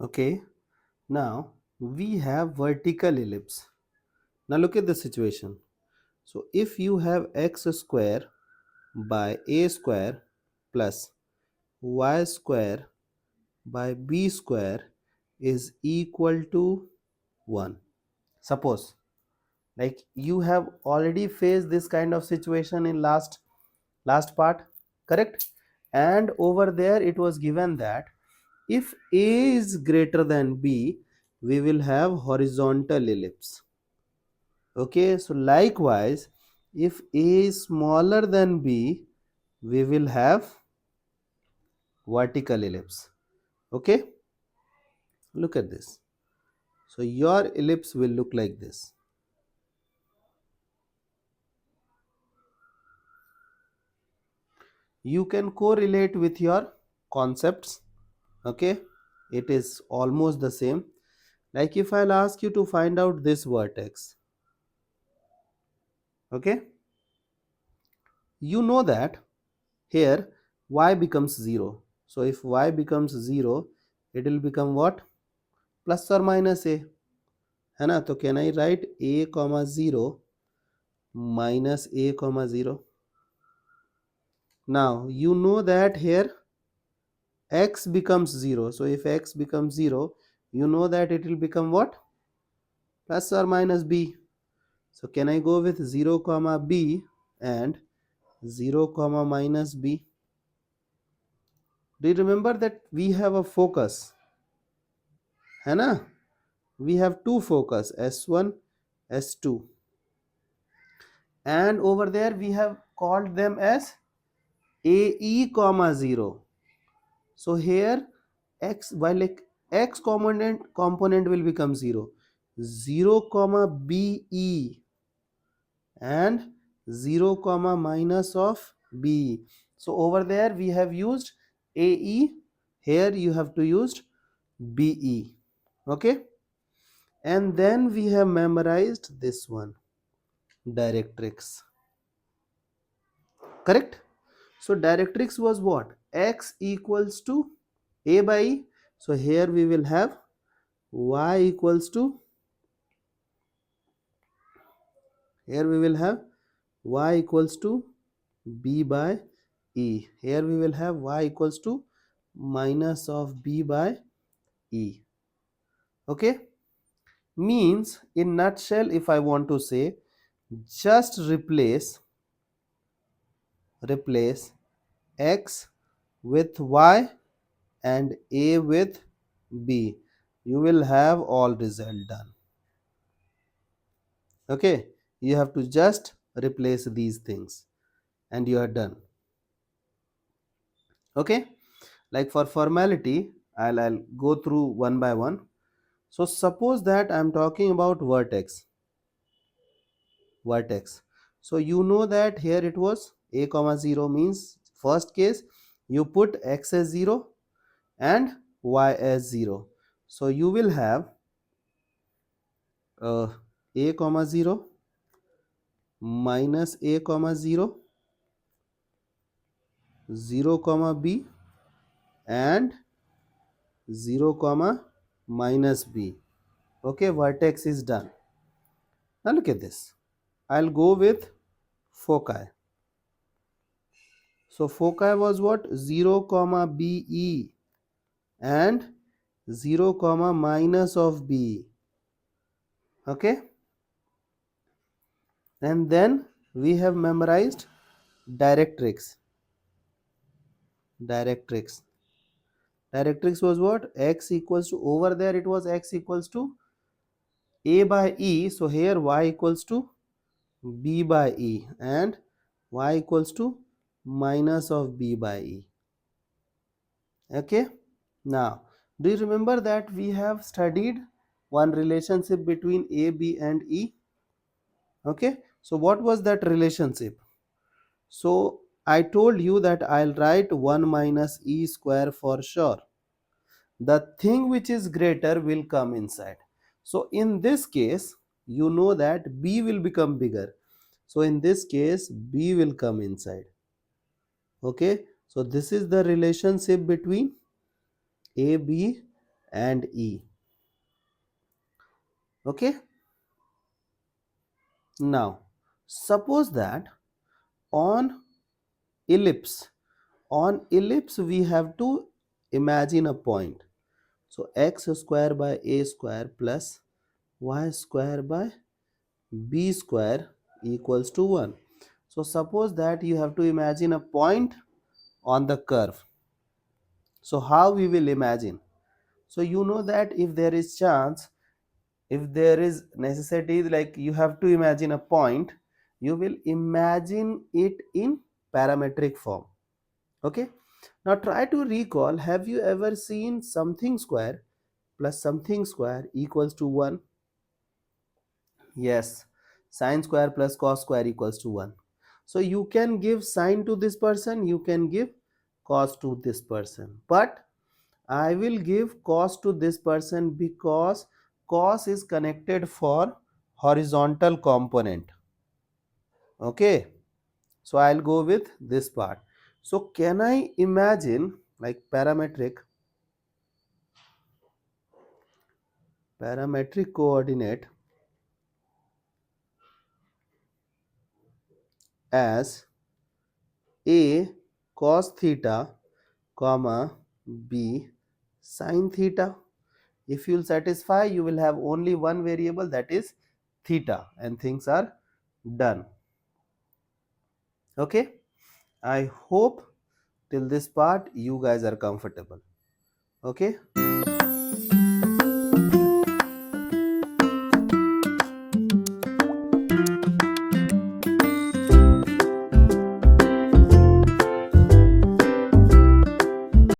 Okay, now we have vertical ellipse. Now look at the situation. So if you have x square by a square plus y square by b square is equal to 1. Suppose like you have already faced this kind of situation in last part, correct? And over there it was given that if a is greater than b, we will have horizontal ellipse. Okay, so likewise if a is smaller than b, we will have vertical ellipse. Okay, look at this. So your ellipse will look like this. You can correlate with your concepts. Okay, it is almost the same. Like if I'll ask you to find out this vertex, okay, you know that here y becomes 0. So if y becomes 0, it will become what? Plus or minus a, है ना? तो can I write a comma 0 minus a comma 0? Now you know that here x becomes 0. So if x becomes 0, you know that it will become what? Plus or minus b. So can I go with 0 comma b and 0 comma minus b? Do you remember that we have a focus? है ना? We have two focus, S1, S2. And over there we have called them as AE comma 0. So here x, while like x component will become 0. 0 comma BE and 0 comma minus of BE. So over there we have used AE, here you have to use BE. Okay, and then we have memorized this one, directrix, correct? So directrix was what? X equals to a by e. So here we will have y equals to, here we will have y equals to b by e. Here we will have y equals to minus of b by e. Okay, means in nutshell, if I want to say, just replace x with y and a with b, you will have all result done. Okay, you have to just replace these things and you are done. Okay, like for formality, I'll go through one by one. So suppose that I'm talking about vertex. So you know that here it was a comma 0, means first case you put x as 0 and y as 0. So you will have a comma 0 minus a comma 0, 0 comma b and 0 comma minus b. Okay, vertex is done. Now look at this. I'll go with foci. So foci was what? 0 comma be and 0 comma minus of b. Okay, and then we have memorized directrix. Directrix was what? X equals to, over there it was x equals to a by e. So here y equals to b by e and y equals to minus of b by e. Okay, now do you remember that we have studied one relationship between a, b and e? Okay, so what was that relationship? So I told you that I'll write 1 minus e square for sure. The thing which is greater will come inside. So in this case, you know that b will become bigger. So in this case, b will come inside. Okay, so this is the relationship between a, b and E. Okay. Now suppose that on ellipse, we have to imagine a point. So x square by a square plus y square by b square equals to 1. So suppose that you have to imagine a point on the curve. So how we will imagine? So you know that if there is chance, if there is necessity, like you have to imagine a point, you will imagine it in parametric form. Okay. Now try to recall, have you ever seen something square plus something square equals to 1? Yes, sine square plus cos square equals to 1. So you can give sine to this person, you can give cos to this person, but I will give cos to this person because cos is connected for horizontal component. Okay, so I'll go with this part. So can I imagine like parametric coordinate as a cos theta comma b sin theta? If you will satisfy, you will have only one variable, that is theta, and things are done. Okay, I hope till this part you guys are comfortable. Okay.